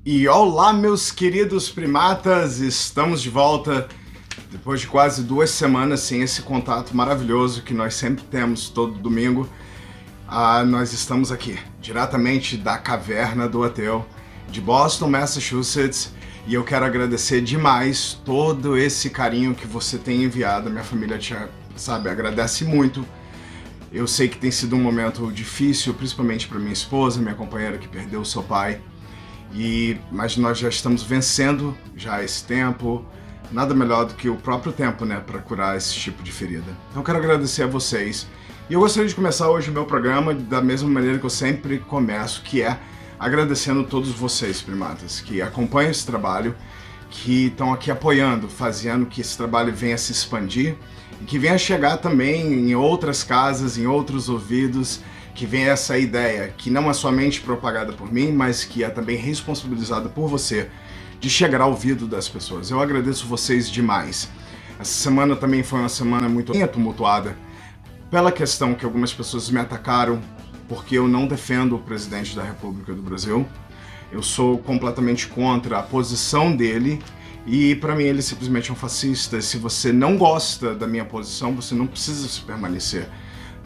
E olá, meus queridos primatas, estamos de volta depois de quase 2 semanas sem esse contato maravilhoso que nós sempre temos todo domingo. Nós estamos aqui, diretamente da Caverna do Ateu, de Boston, Massachusetts, e eu quero agradecer demais todo esse carinho que você tem enviado. Minha família te agradece muito. Eu sei que tem sido um momento difícil, principalmente para minha esposa, minha companheira que perdeu o seu pai. Mas nós já estamos vencendo já esse tempo. Nada melhor do que o próprio tempo, né, para curar esse tipo de ferida. Então eu quero agradecer a vocês. E eu gostaria de começar hoje o meu programa da mesma maneira que eu sempre começo, que é agradecendo todos vocês, primatas, que acompanham esse trabalho, que estão aqui apoiando, fazendo que esse trabalho venha se expandir e que venha chegar também em outras casas, em outros ouvidos, que vem essa ideia, que não é somente propagada por mim, mas que é também responsabilizada por você, de chegar ao ouvido das pessoas. Eu agradeço vocês demais. Essa semana também foi uma semana muito tumultuada, pela questão que algumas pessoas me atacaram, porque eu não defendo o presidente da República do Brasil. Eu sou completamente contra a posição dele, e para mim ele simplesmente é um fascista. Se você não gosta da minha posição, você não precisa se permanecer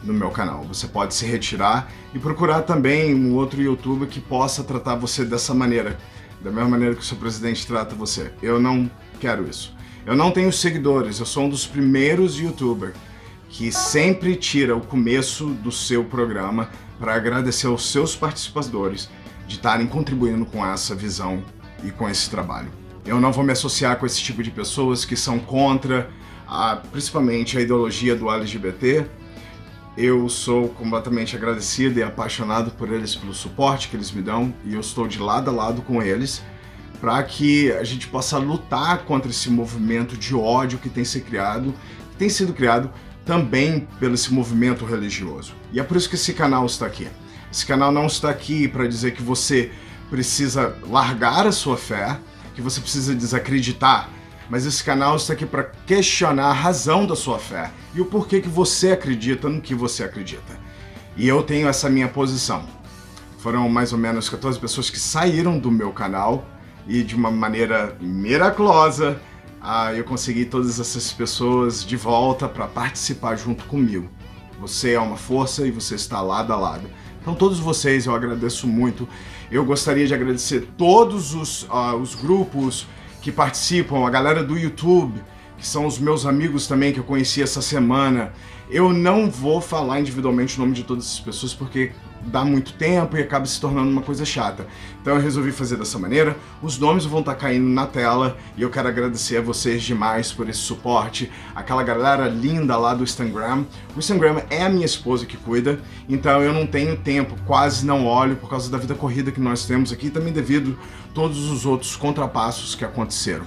no meu canal. Você pode se retirar e procurar também um outro youtuber que possa tratar você dessa maneira, da mesma maneira que o seu presidente trata você. Eu não quero isso. Eu não tenho seguidores, eu sou um dos primeiros youtubers que sempre tira o começo do seu programa para agradecer aos seus participadores de estarem contribuindo com essa visão e com esse trabalho. Eu não vou me associar com esse tipo de pessoas que são contra principalmente a ideologia do LGBT. Eu sou completamente agradecido e apaixonado por eles, pelo suporte que eles me dão, e eu estou de lado a lado com eles para que a gente possa lutar contra esse movimento de ódio que tem sido criado também pelo esse movimento religioso. E é por isso que esse canal está aqui. Esse canal não está aqui para dizer que você precisa largar a sua fé, que você precisa desacreditar, mas esse canal está aqui para questionar a razão da sua fé e o porquê que você acredita no que você acredita. E eu tenho essa minha posição. Foram mais ou menos 14 pessoas que saíram do meu canal e de uma maneira miraculosa eu consegui todas essas pessoas de volta para participar junto comigo. Você é uma força e você está lado a lado. Então todos vocês eu agradeço muito. Eu gostaria de agradecer todos os grupos que participam, a galera do YouTube, que são os meus amigos também que eu conheci essa semana. Eu não vou falar individualmente o nome de todas essas pessoas porque dá muito tempo e acaba se tornando uma coisa chata. Então eu resolvi fazer dessa maneira. Os nomes vão estar caindo na tela e eu quero agradecer a vocês demais por esse suporte. Aquela galera linda lá do Instagram. O Instagram é a minha esposa que cuida, então eu não tenho tempo, quase não olho por causa da vida corrida que nós temos aqui, também devido a todos os outros contrapassos que aconteceram.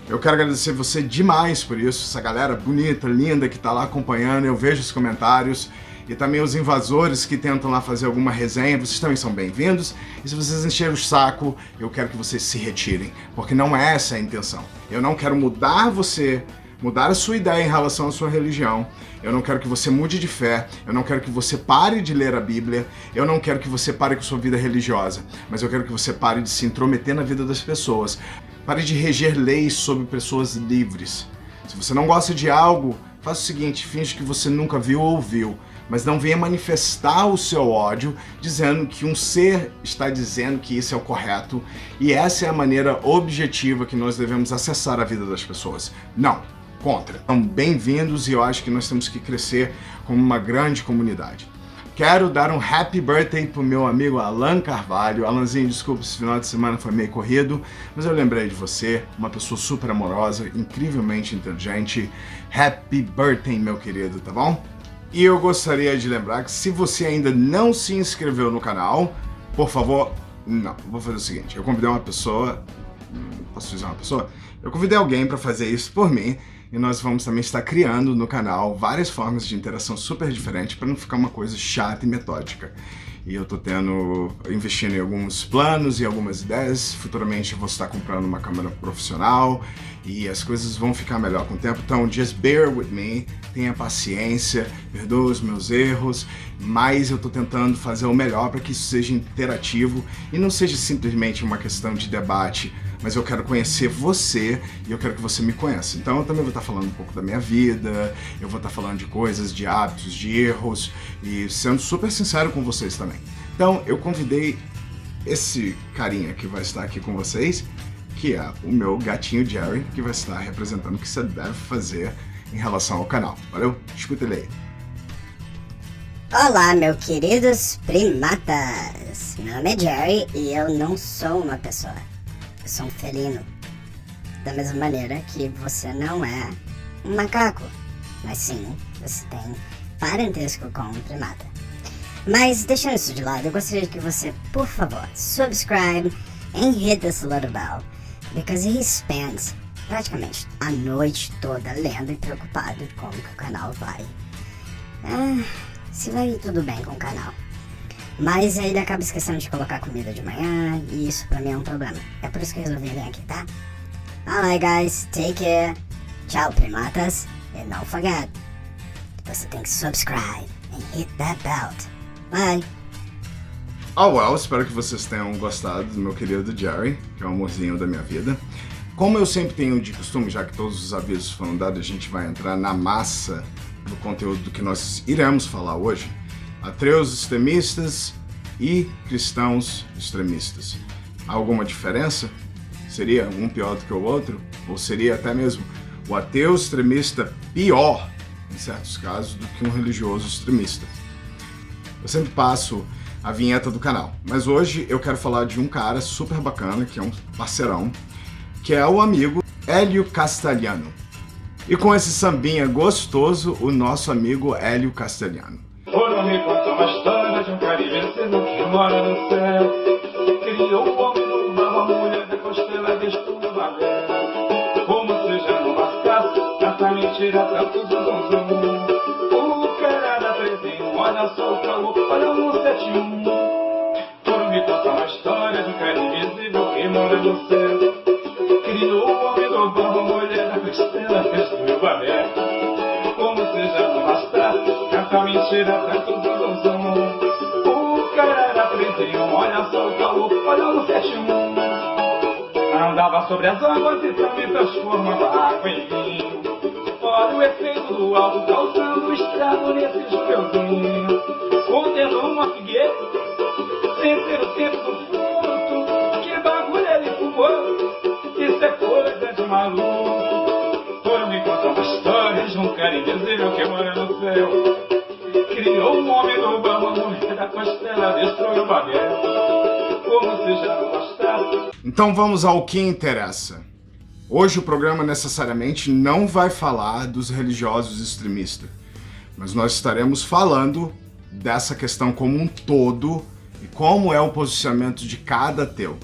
Eu quero agradecer você demais por isso, essa galera bonita, linda que tá lá acompanhando, eu vejo os comentários, e também os invasores que tentam lá fazer alguma resenha, vocês também são bem-vindos, e se vocês encherem o saco, eu quero que vocês se retirem, porque não é essa a intenção. Eu não quero mudar você, mudar a sua ideia em relação à sua religião, eu não quero que você mude de fé, eu não quero que você pare de ler a Bíblia, eu não quero que você pare com sua vida religiosa, mas eu quero que você pare de se intrometer na vida das pessoas. Pare de reger leis sobre pessoas livres. Se você não gosta de algo, faça o seguinte, finge que você nunca viu ou ouviu, mas não venha manifestar o seu ódio dizendo que um ser está dizendo que isso é o correto e essa é a maneira objetiva que nós devemos acessar a vida das pessoas. Não, contra. Então, bem-vindos e eu acho que nós temos que crescer como uma grande comunidade. Quero dar um happy birthday pro meu amigo Alan Carvalho. Alanzinho, desculpa, esse final de semana foi meio corrido, mas eu lembrei de você, uma pessoa super amorosa, incrivelmente inteligente. Happy birthday, meu querido, tá bom? E eu gostaria de lembrar que se você ainda não se inscreveu no canal, por favor, não, vou fazer o seguinte, eu convidei uma pessoa, posso dizer uma pessoa? Eu convidei alguém para fazer isso por mim, e nós vamos também estar criando no canal várias formas de interação super diferentes para não ficar uma coisa chata e metódica. e eu tô investindo em alguns planos e algumas ideias. Futuramente eu vou estar comprando uma câmera profissional e as coisas vão ficar melhor com o tempo. Então, just bear with me, tenha paciência, perdoa os meus erros, mas eu tô tentando fazer o melhor para que isso seja interativo e não seja simplesmente uma questão de debate, mas eu quero conhecer você e eu quero que você me conheça. Então eu também vou estar falando um pouco da minha vida, eu vou estar falando de coisas, de hábitos, de erros e sendo super sincero com vocês também. Então eu convidei esse carinha que vai estar aqui com vocês, que é o meu gatinho Jerry, que vai estar representando o que você deve fazer em relação ao canal. Valeu? Escuta ele aí. Olá, meus queridos primatas! Meu nome é Jerry e eu não sou uma pessoa. Eu sou um felino. Da mesma maneira que você não é um macaco, mas sim, você tem parentesco com um primata. Mas deixando isso de lado, eu gostaria que você, por favor, subscribe and hit this little bell, because he spends praticamente a noite toda lendo e preocupado com como que o canal vai. Se vai tudo bem com o canal. Mas aí ele acaba esquecendo de colocar comida de manhã, e isso pra mim é um problema. É por isso que eu resolvi vir aqui, tá? Alright guys, take care. Tchau, primatas. And don't forget, você tem que subscribe and hit that bell. Bye. Oh well, espero que vocês tenham gostado do meu querido Jerry, que é o amorzinho da minha vida. Como eu sempre tenho de costume, já que todos os avisos foram dados, a gente vai entrar na massa do conteúdo do que nós iremos falar hoje. Ateus extremistas e cristãos extremistas. Há alguma diferença? Seria um pior do que o outro? Ou seria até mesmo o ateu extremista pior, em certos casos, do que um religioso extremista? Eu sempre passo a vinheta do canal, mas hoje eu quero falar de um cara super bacana, que é um parceirão, que é o amigo Hélio Castelhano. E com esse sambinha gostoso, o nosso amigo Hélio Castelhano. Foram me contar uma história de um cara invencido que mora no céu. Criou um homem numa mulher da costela destruiu a guerra. Como se já não bastasse, tanta mentira, tanto zunzum. O cara da 3 olha só o calor, olha o 171. Foram me contar uma história de um cara invisível que mora no céu. Criou um homem numa mulher da costela destruiu a guerra. Como se já não bastasse, tanta mentira, tanto zunzum. O cara era 31, olha só o calor, olha o 71. Andava sobre as águas e também transformava água em vinho. Olha o efeito do alto causando estrago nesse joveuzinho. Condenou uma figueira, sem ter o tempo do fruto. Que bagulho ele fumou, isso é coisa de maluco. Foram me contar uma história de um cara invisível que mora no céu. Criou um homem no uma mulher da costela destruiu uma guerra. Como se já não bastasse. Então vamos ao que interessa. Hoje o programa necessariamente não vai falar dos religiosos extremistas, mas nós estaremos falando dessa questão como um todo e como é o posicionamento de cada ateu.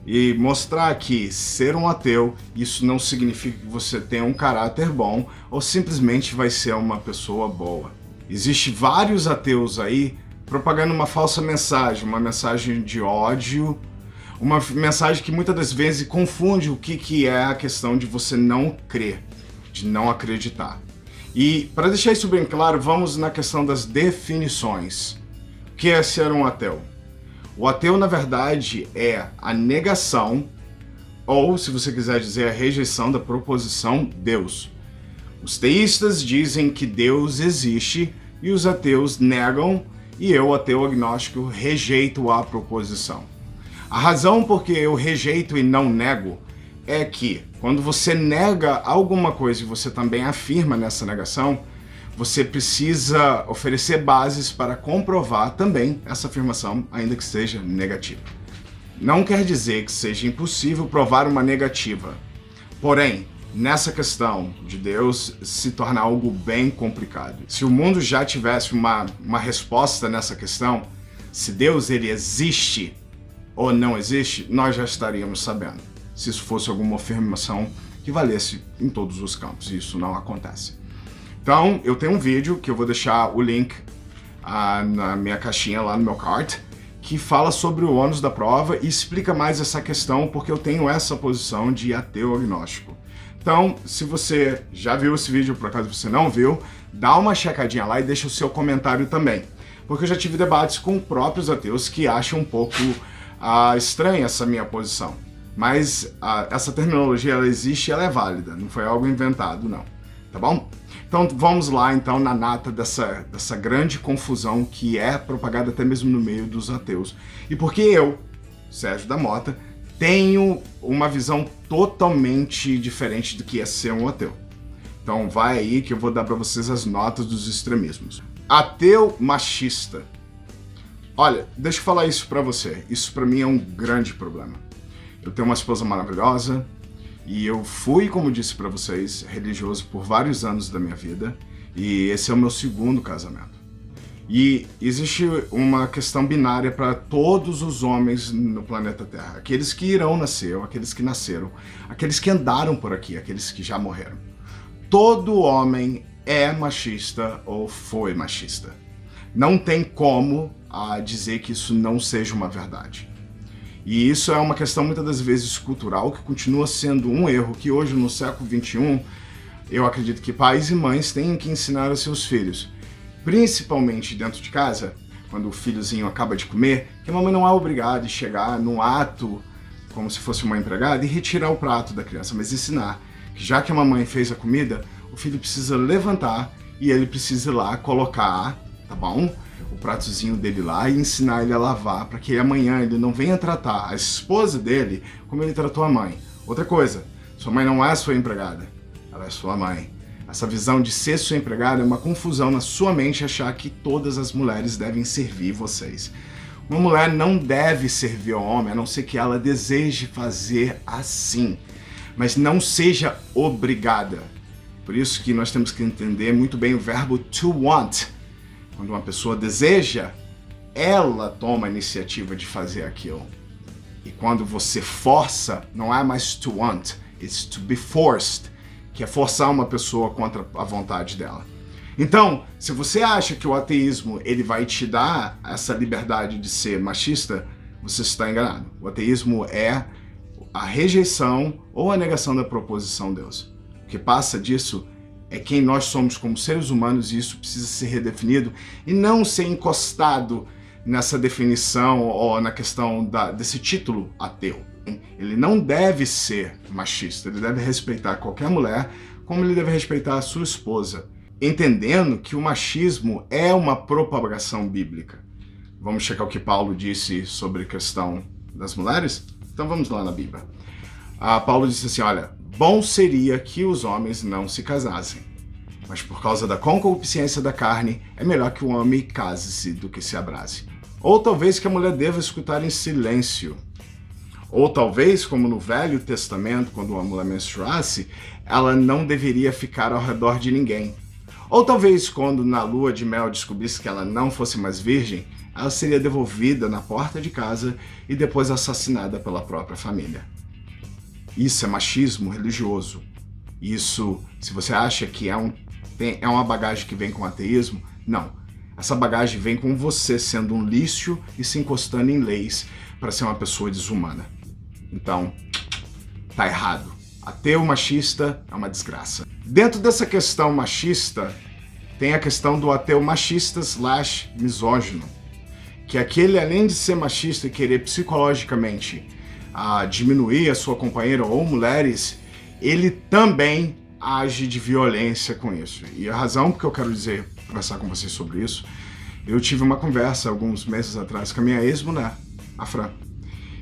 E mostrar que ser um ateu, isso não significa que você tenha um caráter bom ou simplesmente vai ser uma pessoa boa. Existem vários ateus aí propagando uma falsa mensagem, uma mensagem de ódio, uma mensagem que muitas das vezes confunde o que é a questão de você não crer, de não acreditar. E para deixar isso bem claro, vamos na questão das definições. O que é ser um ateu? O ateu, na verdade, é a negação, ou, se você quiser dizer, a rejeição da proposição Deus. Os teístas dizem que Deus existe e os ateus negam, e eu, ateu agnóstico, rejeito a proposição. A razão por que eu rejeito e não nego é que, quando você nega alguma coisa e você também afirma nessa negação, você precisa oferecer bases para comprovar também essa afirmação, ainda que seja negativa. Não quer dizer que seja impossível provar uma negativa. Porém, nessa questão de Deus se torna algo bem complicado. Se o mundo já tivesse uma resposta nessa questão, se Deus ele existe ou não existe, nós já estaríamos sabendo. Se isso fosse alguma afirmação que valesse em todos os campos, e isso não acontece. Então, eu tenho um vídeo que eu vou deixar o link na minha caixinha lá no meu cart, que fala sobre o ônus da prova e explica mais essa questão, porque eu tenho essa posição de ateu agnóstico. Então, se você já viu esse vídeo, por acaso você não viu, dá uma checadinha lá e deixa o seu comentário também. Porque eu já tive debates com próprios ateus que acham um pouco estranha essa minha posição. Mas essa terminologia, ela existe e ela é válida, não foi algo inventado, não. Tá bom? Então vamos lá, então, na nata dessa grande confusão que é propagada até mesmo no meio dos ateus. E porque eu, Sérgio da Mota, tenho uma visão totalmente diferente do que é ser um ateu. Então vai aí que eu vou dar para vocês as notas dos extremismos. Ateu machista. Olha, deixa eu falar isso para você. Isso para mim é um grande problema. Eu tenho uma esposa maravilhosa e eu fui, como disse para vocês, religioso por vários anos da minha vida e esse é o meu segundo casamento. E existe uma questão binária para todos os homens no planeta Terra. Aqueles que irão nascer, aqueles que nasceram, aqueles que andaram por aqui, aqueles que já morreram. Todo homem é machista ou foi machista. Não tem como dizer que isso não seja uma verdade. E isso é uma questão muitas das vezes cultural, que continua sendo um erro que hoje no século XXI, eu acredito que pais e mães têm que ensinar aos seus filhos. Principalmente dentro de casa, quando o filhozinho acaba de comer, que a mamãe não é obrigada a chegar num ato, como se fosse uma empregada, e retirar o prato da criança, mas ensinar que já que a mamãe fez a comida, o filho precisa levantar e ele precisa ir lá colocar, tá bom? O pratozinho dele lá e ensinar ele a lavar, para que amanhã ele não venha tratar a esposa dele como ele tratou a mãe. Outra coisa, sua mãe não é sua empregada, ela é sua mãe. Essa visão de ser sua empregada é uma confusão na sua mente achar que todas as mulheres devem servir vocês. Uma mulher não deve servir ao homem, a não ser que ela deseje fazer assim. Mas não seja obrigada. Por isso que nós temos que entender muito bem o verbo to want. Quando uma pessoa deseja, ela toma a iniciativa de fazer aquilo. E quando você força, não é mais to want, it's to be forced. Que é forçar uma pessoa contra a vontade dela. Então, se você acha que o ateísmo ele vai te dar essa liberdade de ser machista, você está enganado. O ateísmo é a rejeição ou a negação da proposição de Deus. O que passa disso é quem nós somos como seres humanos e isso precisa ser redefinido e não ser encostado nessa definição ou na questão desse título ateu. Ele não deve ser machista, ele deve respeitar qualquer mulher como ele deve respeitar a sua esposa, entendendo que o machismo é uma propagação bíblica. Vamos checar o que Paulo disse sobre a questão das mulheres? Então vamos lá na Bíblia. Paulo disse assim, olha, bom seria que os homens não se casassem, mas por causa da concupiscência da carne, é melhor que o homem case-se do que se abrase. Ou talvez que a mulher deva escutar em silêncio. Ou talvez, como no Velho Testamento, quando uma mulher menstruasse, ela não deveria ficar ao redor de ninguém. Ou talvez, quando na lua de mel descobrisse que ela não fosse mais virgem, ela seria devolvida na porta de casa e depois assassinada pela própria família. Isso é machismo religioso. Isso, se você acha que é uma bagagem que vem com o ateísmo, não. Essa bagagem vem com você sendo um lixo e se encostando em leis para ser uma pessoa desumana. Então, tá errado. Ateu machista é uma desgraça. Dentro dessa questão machista, tem a questão do ateu machista / misógino. Que aquele, além de ser machista e querer psicologicamente diminuir a sua companheira ou mulheres, ele também age de violência com isso. E a razão porque eu quero conversar com vocês sobre isso, eu tive uma conversa alguns meses atrás com a minha ex-mulher, a Fran.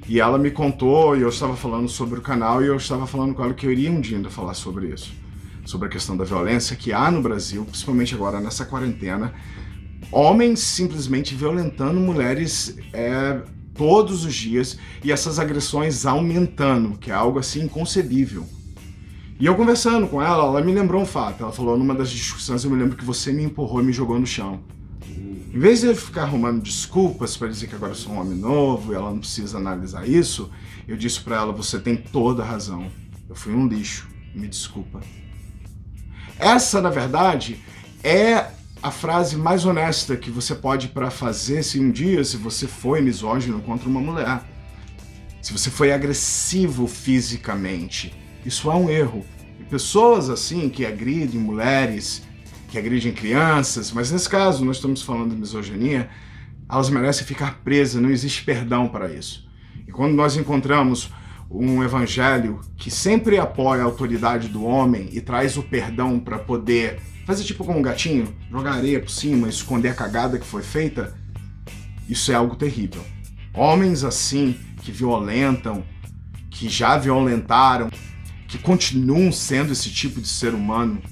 E ela me contou, e eu estava falando sobre o canal, e eu estava falando com ela que eu iria um dia ainda falar sobre isso. Sobre a questão da violência que há no Brasil, principalmente agora nessa quarentena. Homens simplesmente violentando mulheres todos os dias, e essas agressões aumentando, que é algo assim inconcebível. E eu conversando com ela, ela me lembrou um fato. Ela falou, numa das discussões, eu me lembro que você me empurrou e me jogou no chão. Em vez de eu ficar arrumando desculpas para dizer que agora eu sou um homem novo e ela não precisa analisar isso, eu disse para ela, você tem toda a razão. Eu fui um lixo, me desculpa. Essa, na verdade, é a frase mais honesta que você pode fazer se um dia se você foi misógino contra uma mulher. Se você foi agressivo fisicamente, isso é um erro. E pessoas assim que agridem mulheres, que agridem crianças, mas nesse caso nós estamos falando de misoginia, elas merecem ficar presas, não existe perdão para isso. E quando nós encontramos um evangelho que sempre apoia a autoridade do homem e traz o perdão para poder fazer tipo como um gatinho, jogar areia por cima, esconder a cagada que foi feita, isso é algo terrível. Homens assim, que violentam, que já violentaram, que continuam sendo esse tipo de ser humano,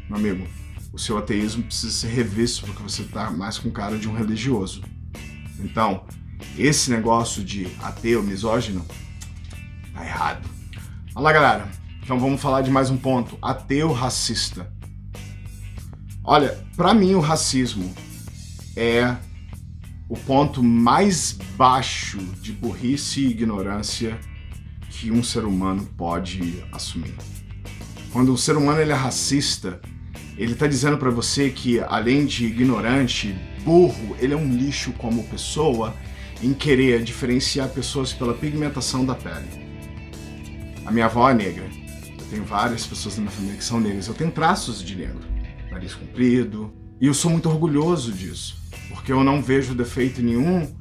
meu amigo, o seu ateísmo precisa ser revisto porque você tá mais com cara de um religioso. Então, esse negócio de ateu, misógino, tá errado. Olha lá, galera. Então vamos falar de mais um ponto. Ateu racista. Olha, pra mim o racismo é o ponto mais baixo de burrice e ignorância que um ser humano pode assumir. Quando o ser humano ele é racista, ele tá dizendo pra você que além de ignorante, burro, ele é um lixo como pessoa em querer diferenciar pessoas pela pigmentação da pele. A minha avó é negra. Eu tenho várias pessoas na minha família que são negras. Eu tenho traços de negro. Nariz comprido. E eu sou muito orgulhoso disso. Porque eu não vejo defeito nenhum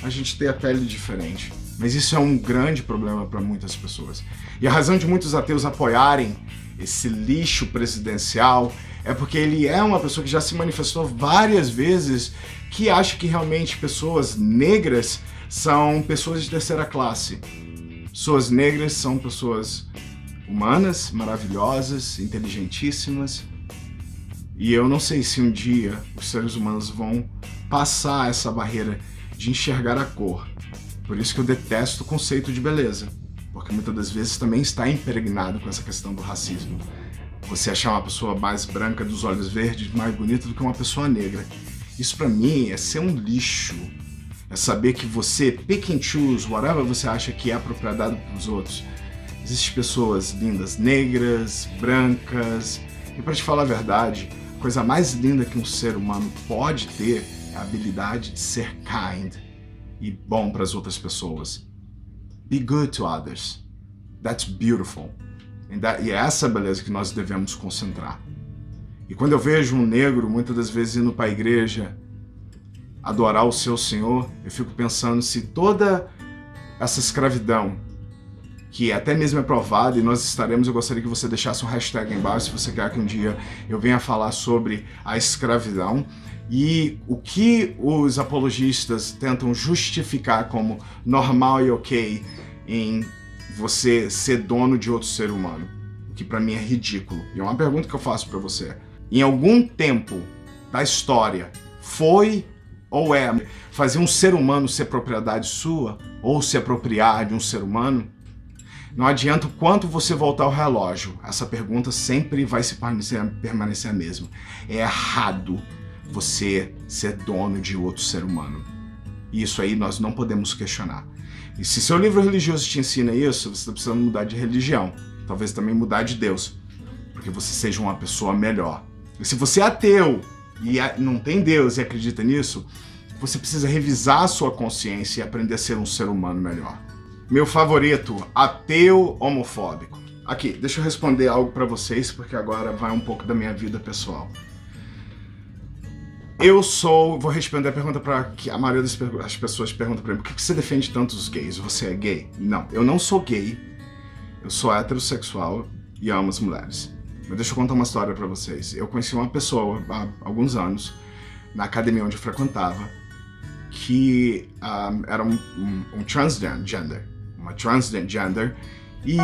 a gente ter a pele diferente. Mas isso é um grande problema para muitas pessoas. E a razão de muitos ateus apoiarem esse lixo presidencial é porque ele é uma pessoa que já se manifestou várias vezes que acha que realmente pessoas negras são pessoas de terceira classe. Pessoas negras são pessoas humanas, maravilhosas, inteligentíssimas. E eu não sei se um dia os seres humanos vão passar essa barreira de enxergar a cor. Por isso que eu detesto o conceito de beleza. Porque muitas das vezes também está impregnado com essa questão do racismo. Você achar uma pessoa mais branca, dos olhos verdes, mais bonita do que uma pessoa negra. Isso pra mim é ser um lixo. É saber que você, pick and choose, whatever você acha que é propriedade pros outros. Existem pessoas lindas, negras, brancas. E pra te falar a verdade, a coisa mais linda que um ser humano pode ter é a habilidade de ser kind e bom para as outras pessoas. Be good to others. That's beautiful. E é essa beleza que nós devemos concentrar. E quando eu vejo um negro, muitas das vezes indo para a igreja, adorar o seu Senhor, eu fico pensando se toda essa escravidão, que até mesmo é provada, e nós estaremos, eu gostaria que você deixasse um hashtag aí embaixo, se você quer que um dia eu venha falar sobre a escravidão, e o que os apologistas tentam justificar como normal e ok em você ser dono de outro ser humano, o que pra mim é ridículo. E é uma pergunta que eu faço pra você. Em algum tempo da história, foi ou é fazer um ser humano ser propriedade sua, ou se apropriar de um ser humano? Não adianta o quanto você voltar o relógio, essa pergunta sempre vai se permanecer a mesma. É errado você ser dono de outro ser humano. E isso aí nós não podemos questionar. E se seu livro religioso te ensina isso, você está precisando mudar de religião. Talvez também mudar de Deus. Porque você seja uma pessoa melhor. E se você é ateu e não tem Deus e acredita nisso, você precisa revisar a sua consciência e aprender a ser um ser humano melhor. Meu favorito, ateu homofóbico. Aqui, deixa eu responder algo pra vocês, porque agora vai um pouco da minha vida pessoal. Vou responder a pergunta que a maioria das pessoas pergunta pra mim, por que você defende tanto os gays? Você é gay? Não, eu não sou gay, eu sou heterossexual e amo as mulheres. Mas deixa eu contar uma história pra vocês. Eu conheci uma pessoa há alguns anos, na academia onde eu frequentava, que era um transgender, uma transgender, e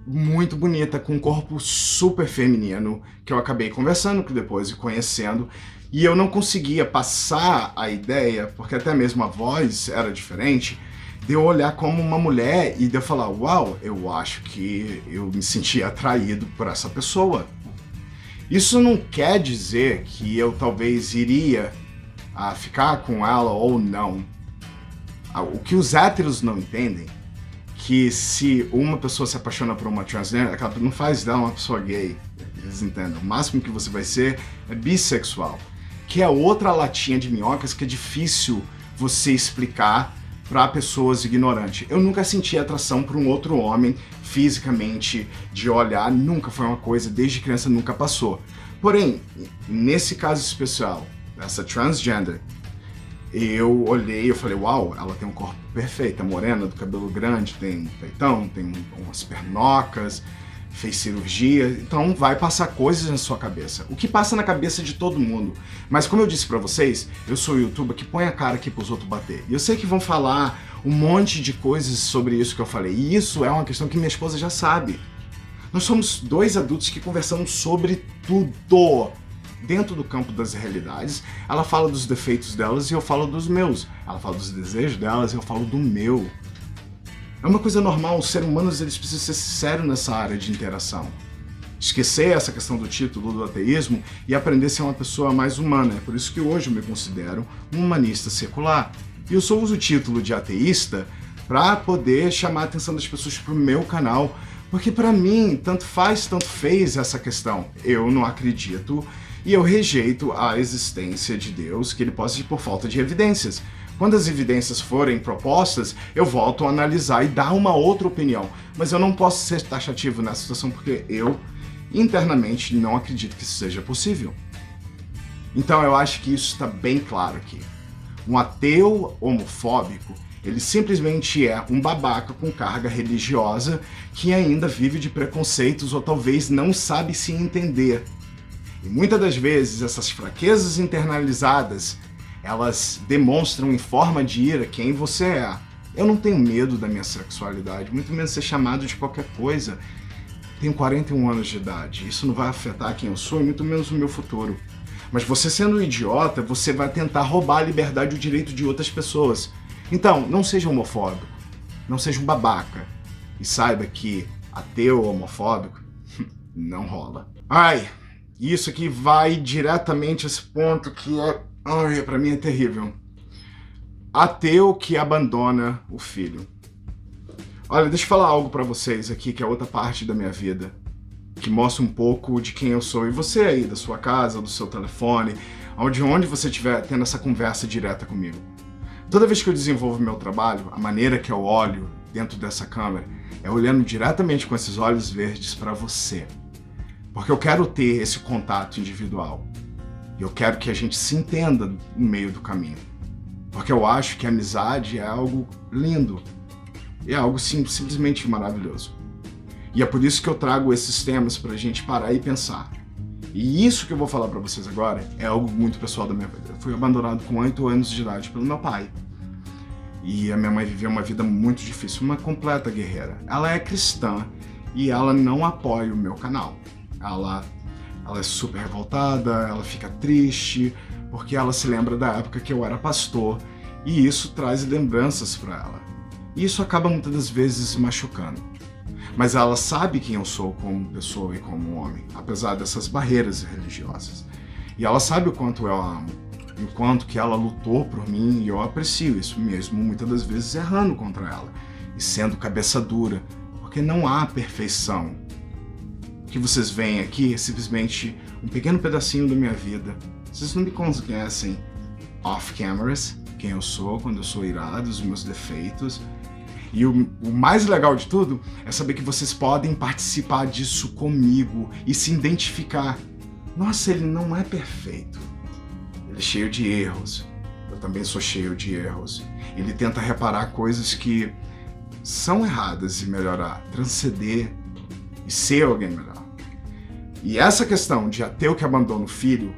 muito bonita, com um corpo super feminino, que eu acabei conversando depois e conhecendo, e eu não conseguia passar a ideia, porque até mesmo a voz era diferente, de eu olhar como uma mulher e de eu falar, uau, eu acho que eu me sentia atraído por essa pessoa. Isso não quer dizer que eu talvez iria ficar com ela ou não. O que os héteros não entendem, que se uma pessoa se apaixona por uma transgênero, ela não faz dela uma pessoa gay. eles entendam. O máximo que você vai ser é bissexual, que é outra latinha de minhocas que é difícil você explicar para pessoas ignorantes. Eu nunca senti atração por um outro homem fisicamente, de olhar, nunca foi uma coisa, desde criança nunca passou. Porém, nesse caso especial, essa transgender, eu olhei e falei, uau, ela tem um corpo perfeito, morena, do cabelo grande, tem peitão, tem umas pernocas, fez cirurgia, então vai passar coisas na sua cabeça. O que passa na cabeça de todo mundo. Mas como eu disse pra vocês, eu sou youtuber que põe a cara aqui pros outros bater. E eu sei que vão falar um monte de coisas sobre isso que eu falei. E isso é uma questão que minha esposa já sabe. Nós somos dois adultos que conversamos sobre tudo. Dentro do campo das realidades, ela fala dos defeitos delas e eu falo dos meus. Ela fala dos desejos delas e eu falo do meu. É uma coisa normal, os seres humanos eles precisam ser sinceros nessa área de interação. Esquecer essa questão do título do ateísmo e aprender a ser uma pessoa mais humana. É por isso que hoje eu me considero um humanista secular. E eu só uso o título de ateísta para poder chamar a atenção das pessoas para o meu canal, porque para mim, tanto faz, tanto fez essa questão. Eu não acredito e eu rejeito a existência de Deus, que ele possa ir por falta de evidências. Quando as evidências forem propostas, eu volto a analisar e dar uma outra opinião. Mas eu não posso ser taxativo nessa situação porque eu, internamente, não acredito que isso seja possível. Então eu acho que isso está bem claro aqui. Um ateu homofóbico, ele simplesmente é um babaca com carga religiosa que ainda vive de preconceitos ou talvez não sabe se entender. E muitas das vezes essas fraquezas internalizadas, elas demonstram em forma de ira quem você é. Eu não tenho medo da minha sexualidade, muito menos ser chamado de qualquer coisa. Tenho 41 anos de idade, isso não vai afetar quem eu sou e muito menos o meu futuro. Mas você sendo um idiota, você vai tentar roubar a liberdade e o direito de outras pessoas. Então, não seja homofóbico, não seja um babaca. E saiba que ateu ou homofóbico não rola. Ai, isso aqui vai diretamente a esse ponto que pra mim é terrível. Ateu que abandona o filho. Olha, deixa eu falar algo pra vocês aqui, que é outra parte da minha vida, que mostra um pouco de quem eu sou. E você aí, da sua casa, do seu telefone, onde você estiver tendo essa conversa direta comigo. Toda vez que eu desenvolvo meu trabalho, a maneira que eu olho dentro dessa câmera é olhando diretamente com esses olhos verdes pra você. Porque eu quero ter esse contato individual. E eu quero que a gente se entenda no meio do caminho. Porque eu acho que a amizade é algo lindo. É algo simplesmente maravilhoso. E é por isso que eu trago esses temas pra gente parar e pensar. E isso que eu vou falar pra vocês agora é algo muito pessoal da minha vida. Eu fui abandonado com 8 anos de idade pelo meu pai. E a minha mãe viveu uma vida muito difícil, uma completa guerreira. Ela é cristã e ela não apoia o meu canal. Ela é super revoltada, ela fica triste, porque ela se lembra da época que eu era pastor, e isso traz lembranças para ela. E isso acaba muitas das vezes machucando. Mas ela sabe quem eu sou como pessoa e como homem, apesar dessas barreiras religiosas. E ela sabe o quanto eu a amo, e o quanto que ela lutou por mim, e eu aprecio isso mesmo, muitas das vezes errando contra ela, e sendo cabeça dura, porque não há perfeição. O que vocês veem aqui é simplesmente um pequeno pedacinho da minha vida. Vocês não me conhecem off-cameras, quem eu sou, quando eu sou irado, os meus defeitos. E o mais legal de tudo é saber que vocês podem participar disso comigo e se identificar. Nossa, ele não é perfeito. Ele é cheio de erros. Eu também sou cheio de erros. Ele tenta reparar coisas que são erradas e melhorar, transcender e ser alguém melhor. E essa questão de ateu que abandona o filho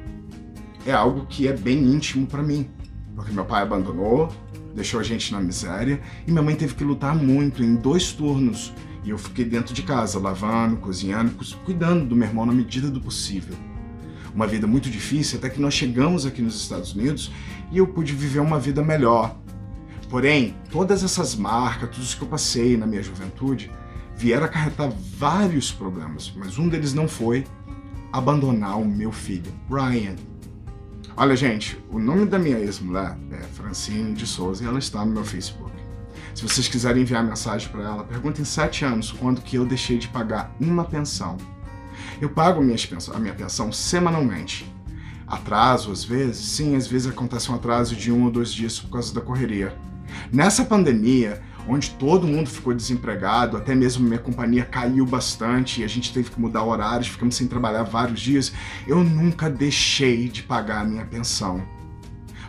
é algo que é bem íntimo pra mim. Porque meu pai abandonou, deixou a gente na miséria, e minha mãe teve que lutar muito em 2 turnos. E eu fiquei dentro de casa, lavando, cozinhando, cuidando do meu irmão na medida do possível. Uma vida muito difícil, até que nós chegamos aqui nos Estados Unidos e eu pude viver uma vida melhor. Porém, todas essas marcas, tudo isso que eu passei na minha juventude, vieram acarretar vários problemas, mas um deles não foi abandonar o meu filho, Ryan. Olha, gente, o nome da minha ex-mulher é Francine de Souza e ela está no meu Facebook. Se vocês quiserem enviar mensagem para ela, perguntem 7 anos quando que eu deixei de pagar uma pensão. Eu pago a minha pensão semanalmente. Atraso, às vezes? Sim, às vezes acontece um atraso de 1 ou 2 dias por causa da correria. Nessa pandemia, onde todo mundo ficou desempregado, até mesmo minha companhia caiu bastante e a gente teve que mudar horários, ficamos sem trabalhar vários dias, eu nunca deixei de pagar a minha pensão.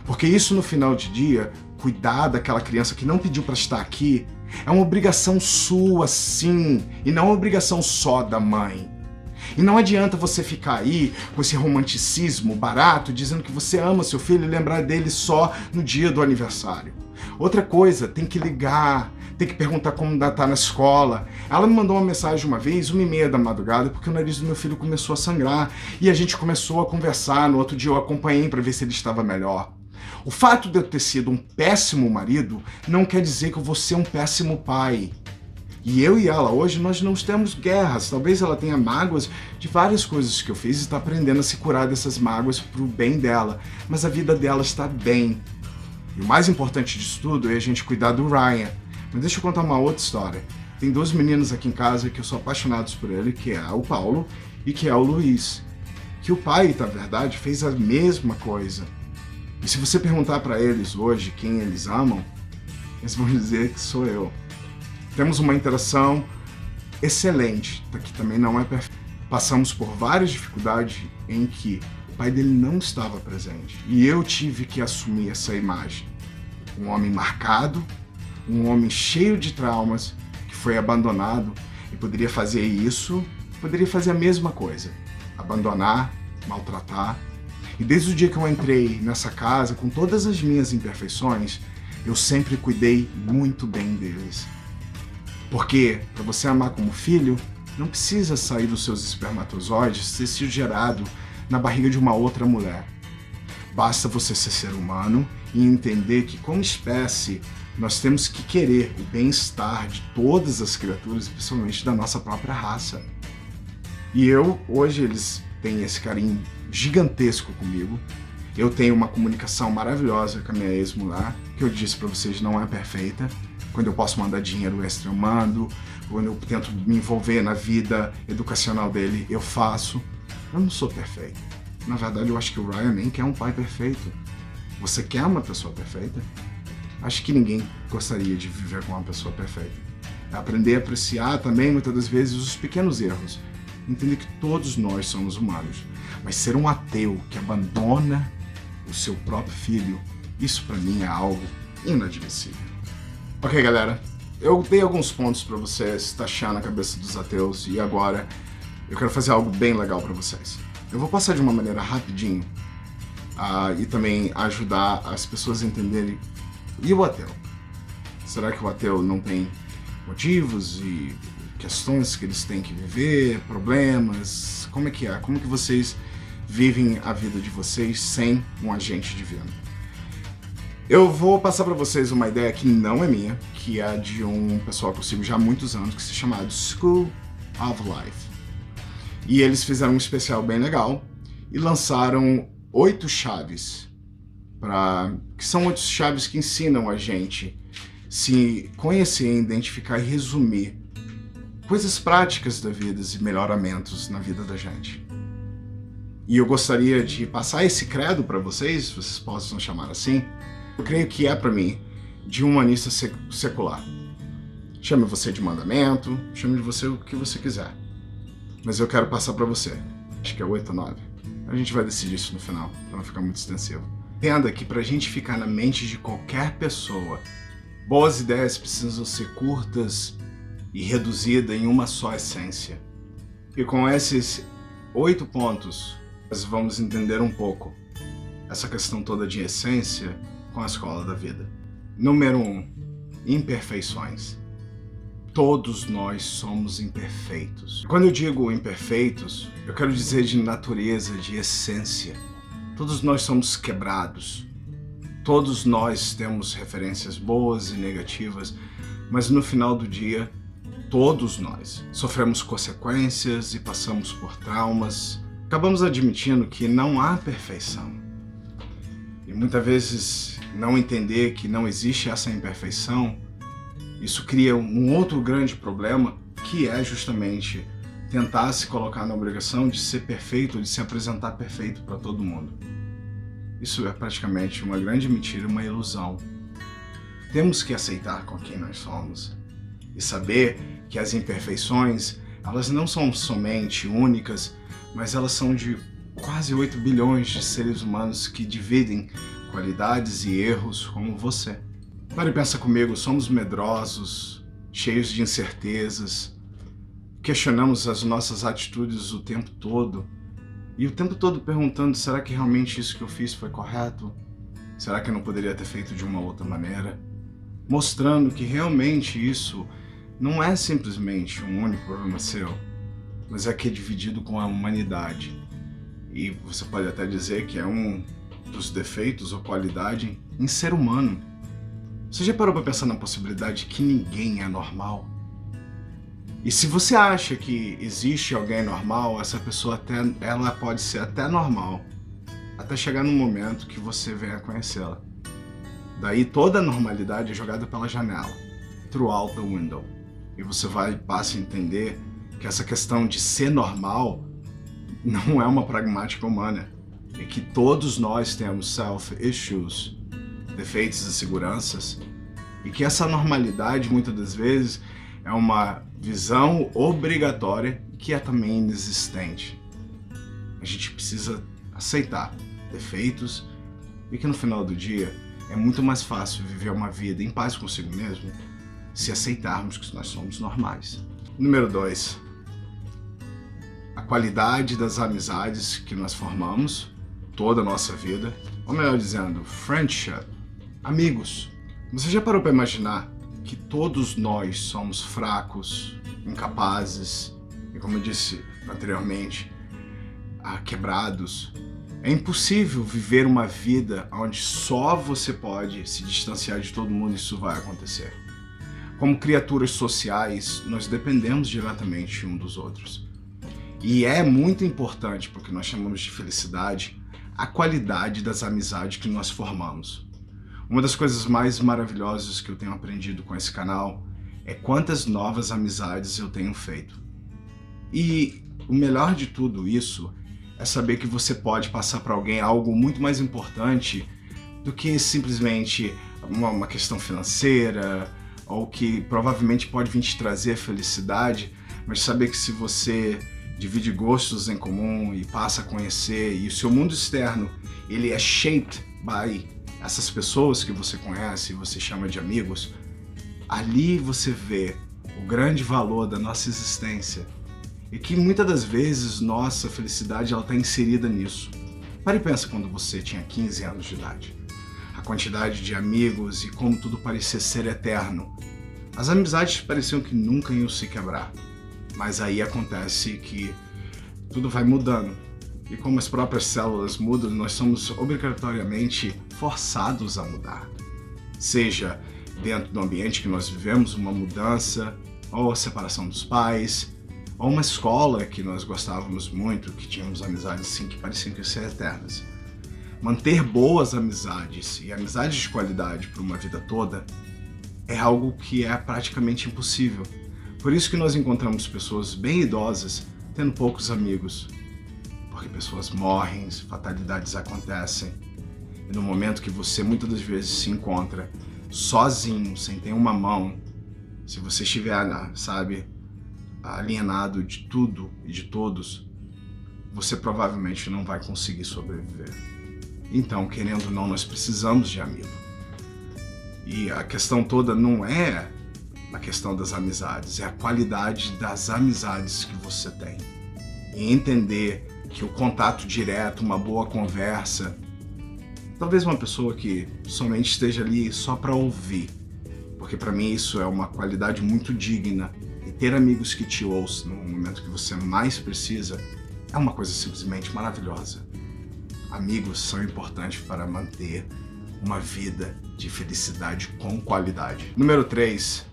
Porque isso no final de dia, cuidar daquela criança que não pediu para estar aqui, é uma obrigação sua, sim, e não uma obrigação só da mãe. E não adianta você ficar aí com esse romanticismo barato, dizendo que você ama seu filho e lembrar dele só no dia do aniversário. Outra coisa, tem que ligar, tem que perguntar como tá na escola. Ela me mandou uma mensagem uma vez, 1h30 da madrugada, porque o nariz do meu filho começou a sangrar. E a gente começou a conversar, no outro dia eu acompanhei para ver se ele estava melhor. O fato de eu ter sido um péssimo marido não quer dizer que eu vou ser um péssimo pai. E eu e ela hoje, nós não temos guerras. Talvez ela tenha mágoas de várias coisas que eu fiz e está aprendendo a se curar dessas mágoas para o bem dela. Mas a vida dela está bem. E o mais importante disso tudo é a gente cuidar do Ryan. Mas deixa eu contar uma outra história. Tem 2 meninos aqui em casa que eu sou apaixonado por ele, que é o Paulo e que é o Luiz. Que o pai, na verdade, fez a mesma coisa. E se você perguntar para eles hoje quem eles amam, eles vão dizer que sou eu. Temos uma interação excelente, que também não é perfeita. Passamos por várias dificuldades em que o pai dele não estava presente. E eu tive que assumir essa imagem. Um homem marcado, um homem cheio de traumas, que foi abandonado e poderia fazer isso, poderia fazer a mesma coisa. Abandonar, maltratar. E desde o dia que eu entrei nessa casa, com todas as minhas imperfeições, eu sempre cuidei muito bem deles. Porque, para você amar como filho, não precisa sair dos seus espermatozoides ter sido gerado na barriga de uma outra mulher. Basta você ser ser humano e entender que, como espécie, nós temos que querer o bem-estar de todas as criaturas, principalmente da nossa própria raça. E hoje, eles têm esse carinho gigantesco comigo. Eu tenho uma comunicação maravilhosa com a minha ex-mulher, que eu disse para vocês não é perfeita. Quando eu posso mandar dinheiro extra, eu mando. Quando eu tento me envolver na vida educacional dele, eu faço. Eu não sou perfeito. Na verdade, eu acho que o Ryan nem quer um pai perfeito. Você quer uma pessoa perfeita? Acho que ninguém gostaria de viver com uma pessoa perfeita. É aprender a apreciar também, muitas das vezes, os pequenos erros. Entender que todos nós somos humanos. Mas ser um ateu que abandona o seu próprio filho, isso pra mim é algo inadmissível. Ok, galera, eu dei alguns pontos pra vocês taxar na cabeça dos ateus e agora eu quero fazer algo bem legal pra vocês. Eu vou passar de uma maneira rapidinho e também ajudar as pessoas a entenderem. E o ateu? Será que o ateu não tem motivos e questões que eles têm que viver, problemas? Como é que é? Como que vocês vivem a vida de vocês sem um agente divino? Eu vou passar para vocês uma ideia que não é minha, que é de um pessoal que eu sigo já há muitos anos, que se chama School of Life. E eles fizeram um especial bem legal e lançaram 8 chaves, que são 8 chaves que ensinam a gente se conhecer, identificar e resumir coisas práticas da vida e melhoramentos na vida da gente. E eu gostaria de passar esse credo para vocês, se vocês possam chamar assim. Eu creio que é para mim, de um humanista secular. Chame você de mandamento, chame de você o que você quiser. Mas eu quero passar para você. Acho que é 8 ou 9. A gente vai decidir isso no final, para não ficar muito extensivo. Entenda que pra gente ficar na mente de qualquer pessoa, boas ideias precisam ser curtas e reduzidas em uma só essência. E com esses 8 pontos, nós vamos entender um pouco essa questão toda de essência com a escola da vida. Número 1, imperfeições. Todos nós somos imperfeitos. Quando eu digo imperfeitos, eu quero dizer de natureza, de essência. Todos nós somos quebrados. Todos nós temos referências boas e negativas, mas no final do dia, todos nós sofremos consequências e passamos por traumas. Acabamos admitindo que não há perfeição. E muitas vezes não entender que não existe essa imperfeição, isso cria um outro grande problema, que é justamente tentar se colocar na obrigação de ser perfeito, de se apresentar perfeito para todo mundo. Isso é praticamente uma grande mentira, uma ilusão. Temos que aceitar com quem nós somos e saber que as imperfeições, elas não são somente únicas, mas elas são de quase 8 bilhões de seres humanos que dividem qualidades e erros como você. Pare e pensa comigo, somos medrosos, cheios de incertezas, questionamos as nossas atitudes o tempo todo e o tempo todo perguntando, será que realmente isso que eu fiz foi correto? Será que eu não poderia ter feito de uma outra maneira? Mostrando que realmente isso não é simplesmente um único problema seu, mas é que é dividido com a humanidade. E você pode até dizer que é um dos defeitos ou qualidade em ser humano. Você já parou para pensar na possibilidade que ninguém é normal? E se você acha que existe alguém normal, essa pessoa ela pode ser até normal, até chegar no momento que você venha conhecê-la. Daí toda a normalidade é jogada pela janela, throughout the window. E você passa a entender que essa questão de ser normal não é uma pragmática humana. E que todos nós temos self-issues, defeitos e inseguranças. E que essa normalidade, muitas das vezes, é uma visão obrigatória que é também inexistente. A gente precisa aceitar defeitos e que no final do dia é muito mais fácil viver uma vida em paz consigo mesmo se aceitarmos que nós somos normais. Número 2. A qualidade das amizades que nós formamos toda a nossa vida, ou melhor dizendo, friendship, amigos. Você já parou para imaginar que todos nós somos fracos, incapazes e, como eu disse anteriormente, quebrados? É impossível viver uma vida onde só você pode se distanciar de todo mundo e isso vai acontecer. Como criaturas sociais, nós dependemos diretamente um dos outros. E é muito importante, porque nós chamamos de felicidade, a qualidade das amizades que nós formamos. Uma das coisas mais maravilhosas que eu tenho aprendido com esse canal é quantas novas amizades eu tenho feito. E o melhor de tudo isso é saber que você pode passar para alguém algo muito mais importante do que simplesmente uma questão financeira, ou que provavelmente pode vir te trazer felicidade, mas saber que se você divide gostos em comum e passa a conhecer, e o seu mundo externo ele é shaped by essas pessoas que você conhece e você chama de amigos, ali você vê o grande valor da nossa existência e que muitas das vezes nossa felicidade ela está inserida nisso. Pare e pensa quando você tinha 15 anos de idade. A quantidade de amigos e como tudo parecia ser eterno. As amizades pareciam que nunca iam se quebrar. Mas aí acontece que tudo vai mudando. E como as próprias células mudam, nós somos obrigatoriamente forçados a mudar. Seja dentro do ambiente que nós vivemos, uma mudança, ou a separação dos pais, ou uma escola que nós gostávamos muito, que tínhamos amizades assim, que pareciam que ser eternas. Manter boas amizades e amizades de qualidade por uma vida toda é algo que é praticamente impossível. Por isso que nós encontramos pessoas bem idosas tendo poucos amigos. Porque pessoas morrem, fatalidades acontecem. E no momento que você muitas das vezes se encontra sozinho, sem ter uma mão, se você estiver, alienado de tudo e de todos, você provavelmente não vai conseguir sobreviver. Então, querendo ou não, nós precisamos de amigo. E a questão toda não é a questão das amizades, é a qualidade das amizades que você tem. E entender que o contato direto, uma boa conversa, talvez uma pessoa que somente esteja ali só para ouvir, porque para mim isso é uma qualidade muito digna. E ter amigos que te ouçam no momento que você mais precisa é uma coisa simplesmente maravilhosa. Amigos são importantes para manter uma vida de felicidade com qualidade. Número 3.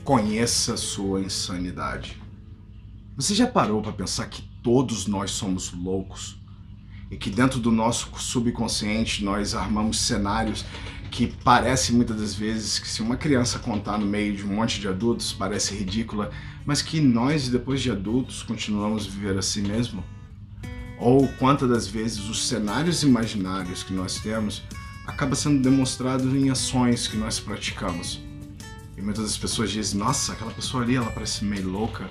Conheça sua insanidade. Você já parou para pensar que todos nós somos loucos? E que dentro do nosso subconsciente nós armamos cenários que parece muitas das vezes que se uma criança contar no meio de um monte de adultos parece ridícula, mas que nós, depois de adultos, continuamos a viver assim mesmo? Ou quantas das vezes os cenários imaginários que nós temos acaba sendo demonstrado em ações que nós praticamos? E muitas das pessoas dizem, nossa, aquela pessoa ali, ela parece meio louca.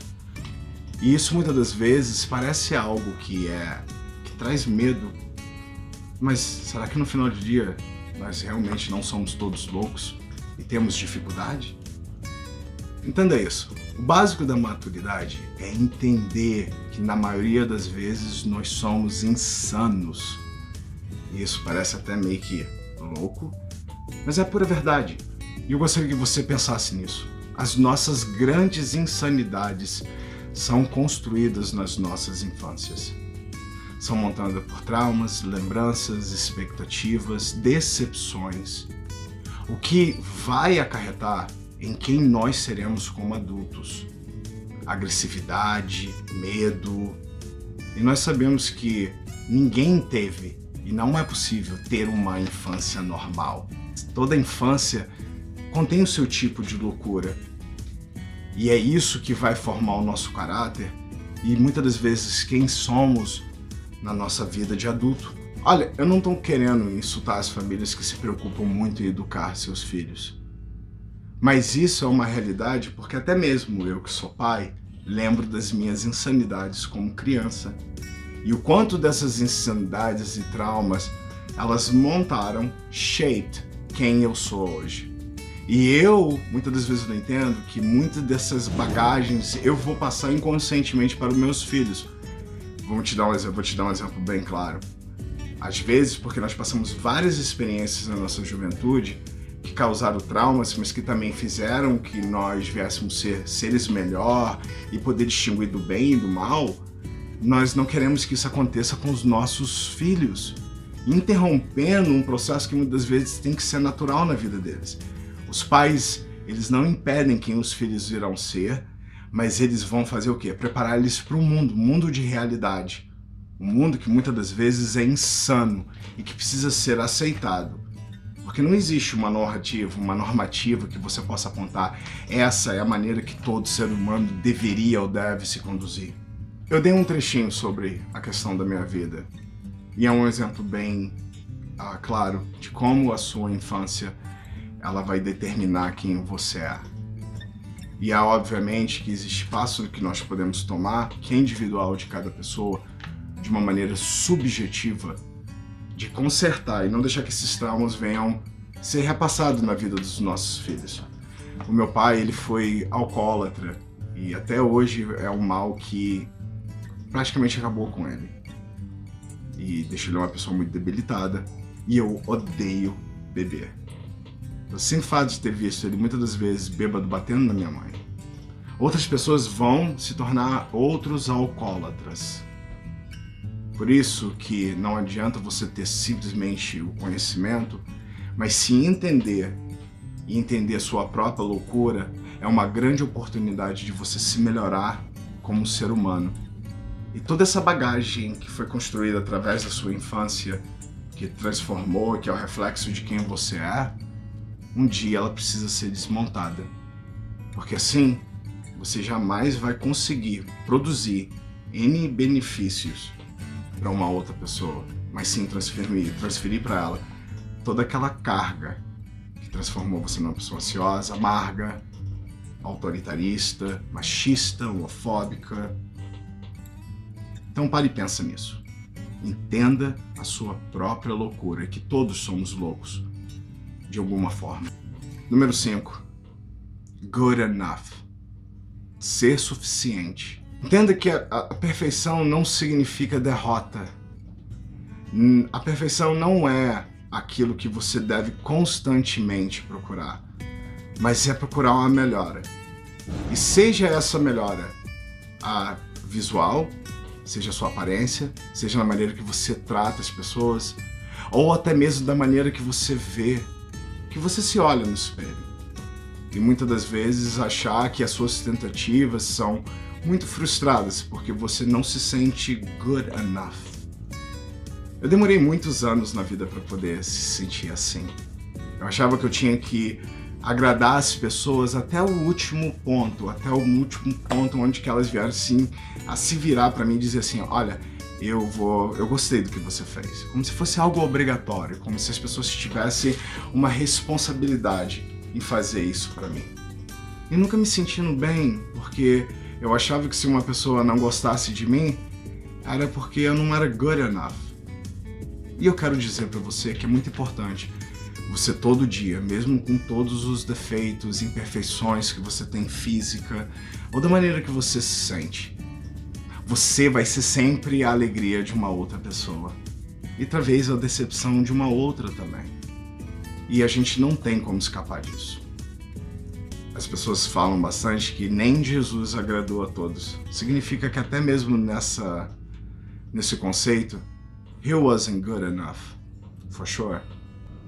E isso muitas das vezes parece algo que traz medo. Mas será que no final do dia nós realmente não somos todos loucos e temos dificuldade? Entenda isso. O básico da maturidade é entender que na maioria das vezes nós somos insanos. E isso parece até meio que louco, mas é a pura verdade. E eu gostaria que você pensasse nisso. As nossas grandes insanidades são construídas nas nossas infâncias. São montadas por traumas, lembranças, expectativas, decepções. O que vai acarretar em quem nós seremos como adultos. Agressividade, medo. E nós sabemos que ninguém teve, e não é possível ter uma infância normal. Toda infância contém o seu tipo de loucura. E é isso que vai formar o nosso caráter e muitas das vezes quem somos na nossa vida de adulto. Olha, eu não estou querendo insultar as famílias que se preocupam muito em educar seus filhos. Mas isso é uma realidade porque até mesmo eu que sou pai, lembro das minhas insanidades como criança. E o quanto dessas insanidades e traumas, elas shaped quem eu sou hoje. E eu, muitas das vezes não entendo que muitas dessas bagagens eu vou passar inconscientemente para os meus filhos. Vou te dar um exemplo bem claro. Às vezes, porque nós passamos várias experiências na nossa juventude que causaram traumas, mas que também fizeram que nós viéssemos ser seres melhor e poder distinguir do bem e do mal, nós não queremos que isso aconteça com os nossos filhos, interrompendo um processo que muitas vezes tem que ser natural na vida deles. Os pais, eles não impedem quem os filhos irão ser, mas eles vão fazer o quê? Preparar eles para o mundo de realidade. Um mundo que muitas das vezes é insano e que precisa ser aceitado. Porque não existe uma normativa que você possa apontar. Essa é a maneira que todo ser humano deveria ou deve se conduzir. Eu dei um trechinho sobre a questão da minha vida. E é um exemplo bem claro de como a sua infância ela vai determinar quem você é. E há, obviamente, que existe passo que nós podemos tomar, que é individual de cada pessoa, de uma maneira subjetiva, de consertar e não deixar que esses traumas venham ser repassados na vida dos nossos filhos. O meu pai, ele foi alcoólatra e até hoje é um mal que praticamente acabou com ele. E deixou ele uma pessoa muito debilitada e eu odeio beber. Eu sempre fato de ter visto ele muitas das vezes bêbado batendo na minha mãe. Outras pessoas vão se tornar outros alcoólatras. Por isso que não adianta você ter simplesmente o conhecimento, mas se entender e entender a sua própria loucura é uma grande oportunidade de você se melhorar como ser humano. E toda essa bagagem que foi construída através da sua infância, que transformou, que é o reflexo de quem você é, um dia ela precisa ser desmontada. Porque assim, você jamais vai conseguir produzir N benefícios para uma outra pessoa, mas sim transferir para ela toda aquela carga que transformou você numa pessoa ansiosa, amarga, autoritarista, machista, homofóbica. Então pare e pensa nisso. Entenda a sua própria loucura, que todos somos loucos, de alguma forma. Número 5. Good enough. Ser suficiente. Entenda que a perfeição não significa derrota. A perfeição não é aquilo que você deve constantemente procurar, mas é procurar uma melhora. E seja essa melhora a visual, seja a sua aparência, seja na maneira que você trata as pessoas, ou até mesmo da maneira que você vê, que você se olha no espelho. E muitas das vezes achar que as suas tentativas são muito frustradas porque você não se sente good enough. Eu demorei muitos anos na vida para poder se sentir assim. Eu achava que eu tinha que agradar as pessoas até o último ponto, onde que elas vieram assim a se virar para mim e dizer assim, olha, eu gostei do que você fez. Como se fosse algo obrigatório, como se as pessoas tivessem uma responsabilidade em fazer isso para mim. E nunca me sentindo bem, porque eu achava que se uma pessoa não gostasse de mim, era porque eu não era good enough. E eu quero dizer para você que é muito importante você todo dia, mesmo com todos os defeitos, imperfeições que você tem física, ou da maneira que você se sente, você vai ser sempre a alegria de uma outra pessoa. E talvez a decepção de uma outra também. E a gente não tem como escapar disso. As pessoas falam bastante que nem Jesus agradou a todos. Significa que até mesmo nesse conceito, he wasn't good enough, for sure.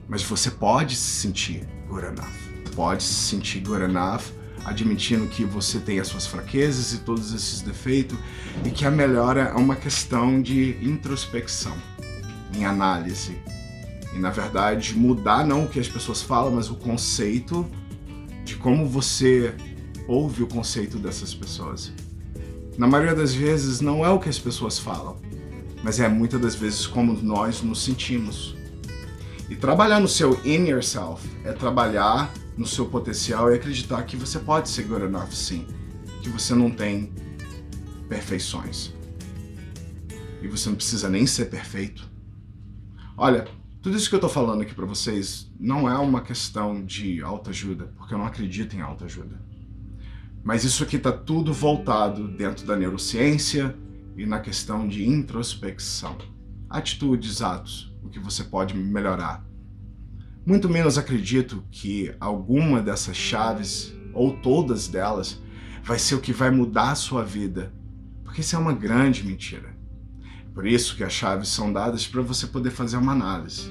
Mas você pode se sentir good enough. Pode se sentir good enough, admitindo que você tem as suas fraquezas e todos esses defeitos, e que a melhora é uma questão de introspecção, em análise. E na verdade, mudar não o que as pessoas falam, mas o conceito de como você ouve o conceito dessas pessoas. Na maioria das vezes não é o que as pessoas falam, mas é muitas das vezes como nós nos sentimos. E trabalhar no seu inner self é trabalhar no seu potencial e acreditar que você pode ser good enough, sim. Que você não tem perfeições. E você não precisa nem ser perfeito. Olha, tudo isso que eu tô falando aqui pra vocês não é uma questão de autoajuda, porque eu não acredito em autoajuda. Mas isso aqui tá tudo voltado dentro da neurociência e na questão de introspecção. Atitudes, atos, o que você pode melhorar. Muito menos acredito que alguma dessas chaves, ou todas delas, vai ser o que vai mudar a sua vida, porque isso é uma grande mentira. Por isso que as chaves são dadas para você poder fazer uma análise.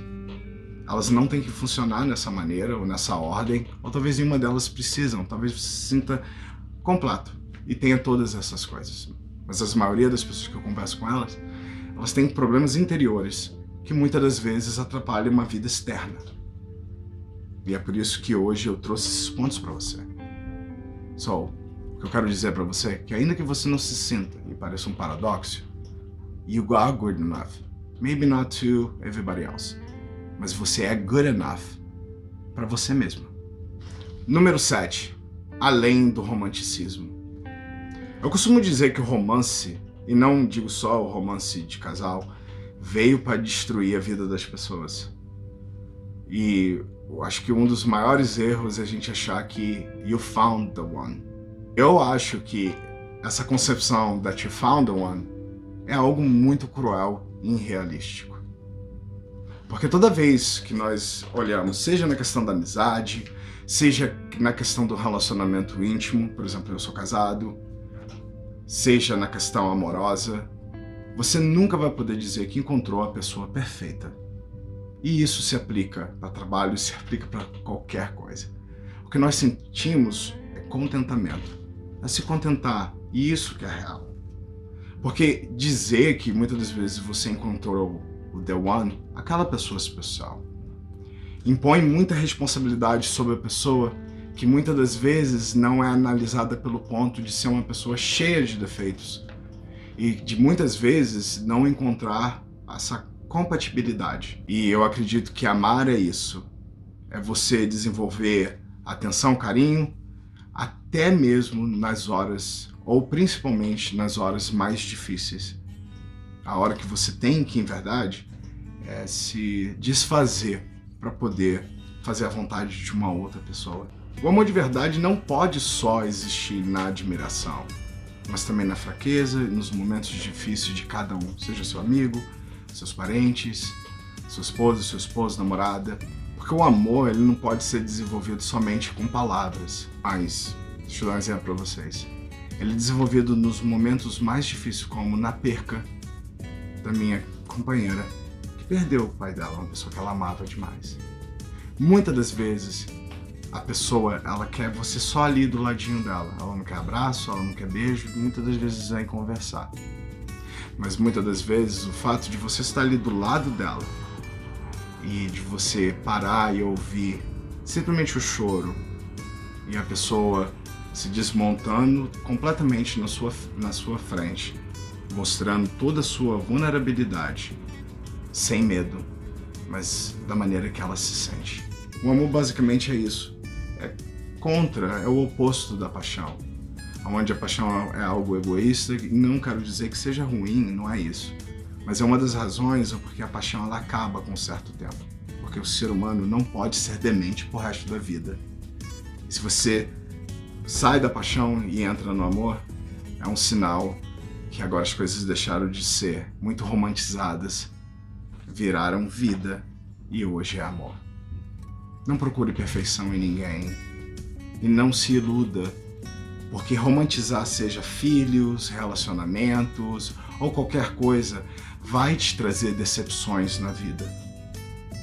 Elas não têm que funcionar nessa maneira, ou nessa ordem, ou talvez nenhuma delas precisam, talvez você se sinta completo e tenha todas essas coisas. Mas a maioria das pessoas que eu converso com elas têm problemas interiores que muitas das vezes atrapalham uma vida externa. E é por isso que hoje eu trouxe esses pontos para você. O que eu quero dizer para você é que ainda que você não se sinta, e pareça um paradoxo, you are good enough. Maybe not to everybody else. Mas você é good enough para você mesmo. Número 7. Além do romanticismo. Eu costumo dizer que o romance, e não digo só o romance de casal, veio para destruir a vida das pessoas. E eu acho que um dos maiores erros é a gente achar que you found the one. Eu acho que essa concepção that you found the one é algo muito cruel e irrealístico. Porque toda vez que nós olhamos, seja na questão da amizade, seja na questão do relacionamento íntimo, por exemplo, eu sou casado, seja na questão amorosa, você nunca vai poder dizer que encontrou a pessoa perfeita. E isso se aplica para trabalho, se aplica para qualquer coisa. O que nós sentimos é contentamento. É se contentar. E isso que é real. Porque dizer que muitas das vezes você encontrou o The One, aquela pessoa especial, impõe muita responsabilidade sobre a pessoa que muitas das vezes não é analisada pelo ponto de ser uma pessoa cheia de defeitos e de muitas vezes não encontrar essa compatibilidade. E eu acredito que amar é isso. É você desenvolver atenção, carinho, até mesmo nas horas, ou principalmente nas horas mais difíceis. A hora que você tem que, em verdade, se desfazer para poder fazer a vontade de uma outra pessoa. O amor de verdade não pode só existir na admiração, mas também na fraqueza e nos momentos difíceis de cada um, seja seu amigo, seus parentes, sua esposa, seu esposo, namorada. Porque o amor, ele não pode ser desenvolvido somente com palavras. Mas, deixa eu dar um exemplo para vocês. Ele é desenvolvido nos momentos mais difíceis, como na perca da minha companheira, que perdeu o pai dela, uma pessoa que ela amava demais. Muitas das vezes, a pessoa, ela quer você só ali do ladinho dela. Ela não quer abraço, ela não quer beijo, muitas das vezes vem conversar. Mas muitas das vezes, o fato de você estar ali do lado dela e de você parar e ouvir simplesmente o choro e a pessoa se desmontando completamente na sua frente, mostrando toda a sua vulnerabilidade, sem medo, mas da maneira que ela se sente. O amor basicamente é isso. É o oposto da paixão. Onde a paixão é algo egoísta, e não quero dizer que seja ruim, não é isso. Mas é uma das razões porque a paixão ela acaba com um certo tempo. Porque o ser humano não pode ser demente pro resto da vida. E se você sai da paixão e entra no amor, é um sinal que agora as coisas deixaram de ser muito romantizadas, viraram vida e hoje é amor. Não procure perfeição em ninguém e não se iluda, porque romantizar seja filhos, relacionamentos ou qualquer coisa vai te trazer decepções na vida.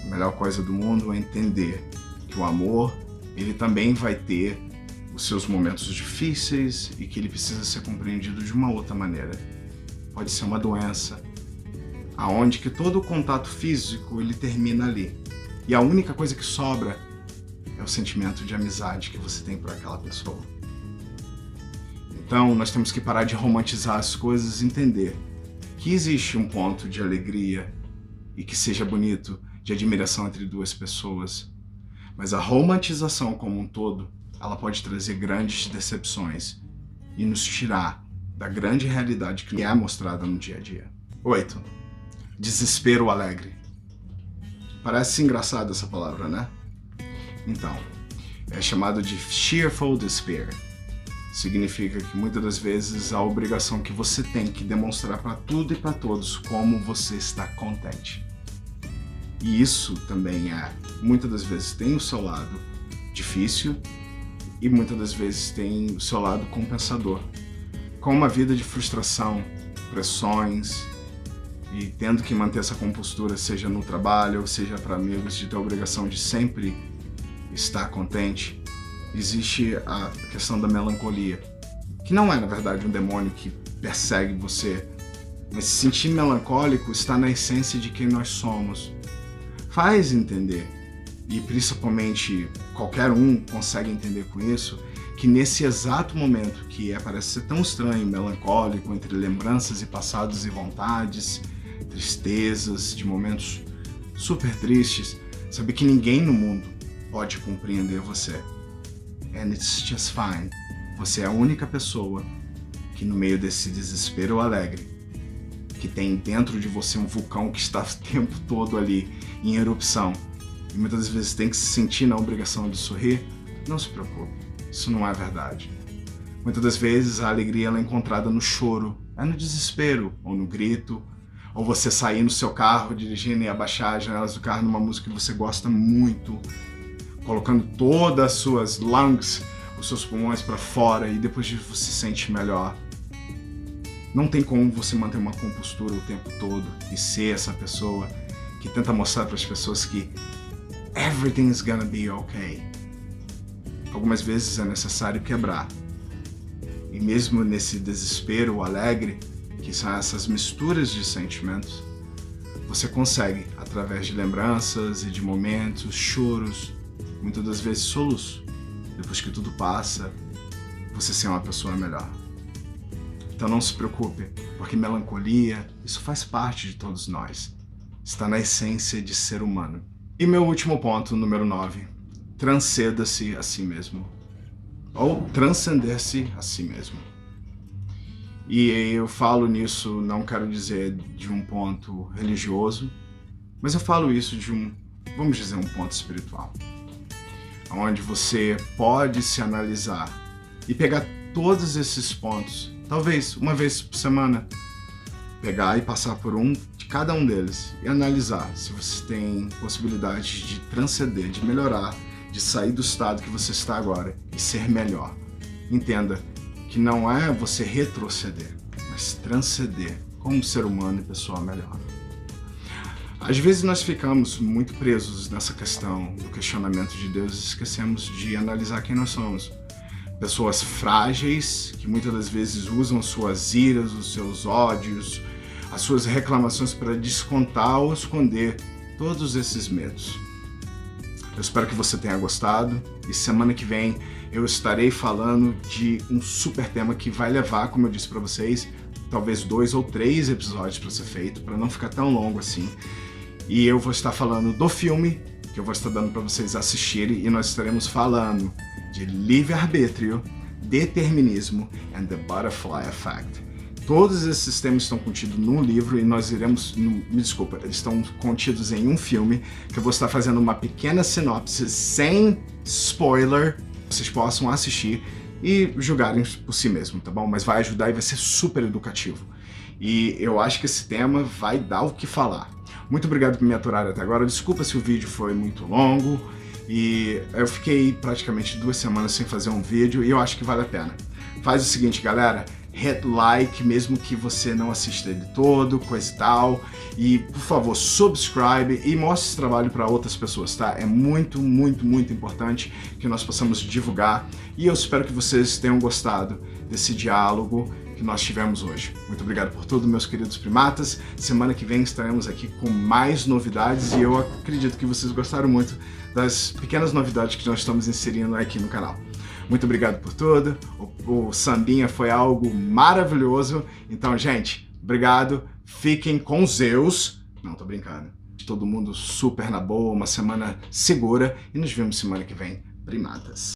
A melhor coisa do mundo é entender que o amor, ele também vai ter os seus momentos difíceis e que ele precisa ser compreendido de uma outra maneira. Pode ser uma doença, aonde que todo o contato físico ele termina ali. E a única coisa que sobra é o sentimento de amizade que você tem por aquela pessoa. Então, nós temos que parar de romantizar as coisas e entender que existe um ponto de alegria e que seja bonito, de admiração entre duas pessoas. Mas a romantização como um todo, ela pode trazer grandes decepções e nos tirar da grande realidade que é mostrada no dia a dia. 8. Desespero alegre. Parece engraçado essa palavra, né? Então, é chamado de cheerful despair. Significa que muitas das vezes a obrigação que você tem que demonstrar para tudo e para todos como você está contente. E isso também muitas das vezes tem o seu lado difícil e muitas das vezes tem o seu lado compensador. Com uma vida de frustração, pressões e tendo que manter essa compostura, seja no trabalho ou seja para amigos, de ter a obrigação de sempre estar contente, existe a questão da melancolia, que não é, na verdade, um demônio que persegue você, mas se sentir melancólico está na essência de quem nós somos. Faz entender, e principalmente qualquer um consegue entender com isso, que nesse exato momento que parece ser tão estranho, melancólico, entre lembranças e passados e vontades, tristezas, de momentos super tristes, sabe que ninguém no mundo pode compreender você. And it's just fine. Você é a única pessoa que no meio desse desespero alegre, que tem dentro de você um vulcão que está o tempo todo ali em erupção, e muitas vezes tem que se sentir na obrigação de sorrir, não se preocupe, isso não é verdade. Muitas das vezes a alegria ela é encontrada no choro, é no desespero, ou no grito, ou você sair no seu carro dirigindo e abaixar as janelas do carro numa música que você gosta muito, colocando todas as suas lungs, os seus pulmões para fora e depois disso você se sente melhor. Não tem como você manter uma compostura o tempo todo e ser essa pessoa que tenta mostrar para as pessoas que everything is gonna be okay. Algumas vezes é necessário quebrar. E mesmo nesse desespero alegre, que são essas misturas de sentimentos, você consegue, através de lembranças e de momentos, choros, muitas das vezes soluço, depois que tudo passa, você ser uma pessoa melhor. Então não se preocupe, porque melancolia, isso faz parte de todos nós. Está na essência de ser humano. E meu último ponto, número 9, transcenda-se a si mesmo. Ou transcender-se a si mesmo. E eu falo nisso, não quero dizer de um ponto religioso, mas eu falo isso de vamos dizer, um ponto espiritual. Onde você pode se analisar e pegar todos esses pontos, talvez uma vez por semana, pegar e passar por de cada um deles e analisar se você tem possibilidade de transcender, de melhorar, de sair do estado que você está agora e ser melhor. Entenda que não é você retroceder, mas transcender como ser humano e pessoa melhor. Às vezes nós ficamos muito presos nessa questão do questionamento de Deus e esquecemos de analisar quem nós somos. Pessoas frágeis que muitas das vezes usam suas iras, os seus ódios, as suas reclamações para descontar ou esconder todos esses medos. Eu espero que você tenha gostado e semana que vem eu estarei falando de um super tema que vai levar, como eu disse para vocês, talvez 2 ou 3 episódios para ser feito, para não ficar tão longo assim. E eu vou estar falando do filme que eu vou estar dando para vocês assistirem e nós estaremos falando de livre-arbítrio, determinismo and the butterfly effect. Todos esses temas estão contidos num livro e nós iremos, eles estão contidos em um filme que eu vou estar fazendo uma pequena sinopse sem spoiler, vocês possam assistir e julgarem por si mesmo, tá bom? Mas vai ajudar e vai ser super educativo. E eu acho que esse tema vai dar o que falar. Muito obrigado por me aturar até agora, desculpa se o vídeo foi muito longo e eu fiquei praticamente 2 semanas sem fazer um vídeo e eu acho que vale a pena. Faz o seguinte, galera, hit like, mesmo que você não assista ele todo, coisa e tal. E, por favor, subscribe e mostre esse trabalho para outras pessoas, tá? É muito, muito, muito importante que nós possamos divulgar. E eu espero que vocês tenham gostado desse diálogo que nós tivemos hoje. Muito obrigado por tudo, meus queridos primatas. Semana que vem estaremos aqui com mais novidades e eu acredito que vocês gostaram muito das pequenas novidades que nós estamos inserindo aqui no canal. Muito obrigado por tudo, o sambinha foi algo maravilhoso, então gente, obrigado, fiquem com Zeus, não tô brincando, todo mundo super na boa, uma semana segura e nos vemos semana que vem, primatas.